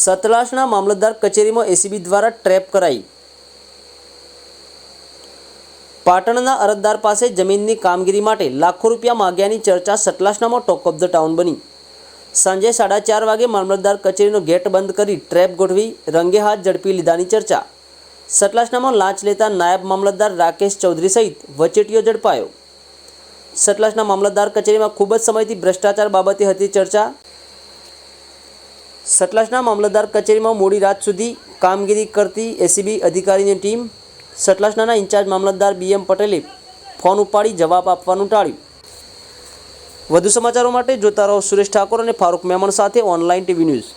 સતલાસના મામલતદાર કચેરીમાં એસીબી દ્વારા ટ્રેપ કરાઈ। પાટણના અરજદાર પાસે જમીનની કામગીરી માટે લાખો રૂપિયા માગ્યાની ચર્ચા સતલાસનામાં ટોક ઓફ ધ ટાઉન બની। સાંજે 4:30 વાગે મામલતદાર કચેરીનો ગેટ બંધ કરી ટ્રેપ ગોઠવી રંગે હાથ ઝડપી લીધાની ચર્ચા। સતલાસનામાં લાંચ લેતા નાયબ મામલતદાર રાકેશ ચૌધરી સહિત વચેટીઓ ઝડપાયો। સતલાસના મામલતદાર કચેરીમાં ખૂબ જ સમયથી ભ્રષ્ટાચાર બાબતે હતી ચર્ચા। સતલાસના મામલતદાર કચેરીમાં મોડી રાત સુધી કામગીરી કરતી એસીબી અધિકારીની ટીમ સતલાસનાના ઇન્ચાર્જ મામલતદાર BM પટેલે ફોન ઉપાડી જવાબ આપવાનું ટાળ્યું। વધુ સમાચારો માટે જોતા રહો સુરેશ ઠાકોર અને ફારૂક મેમણ સાથે ઓનલાઈન ટીવી ન્યૂઝ।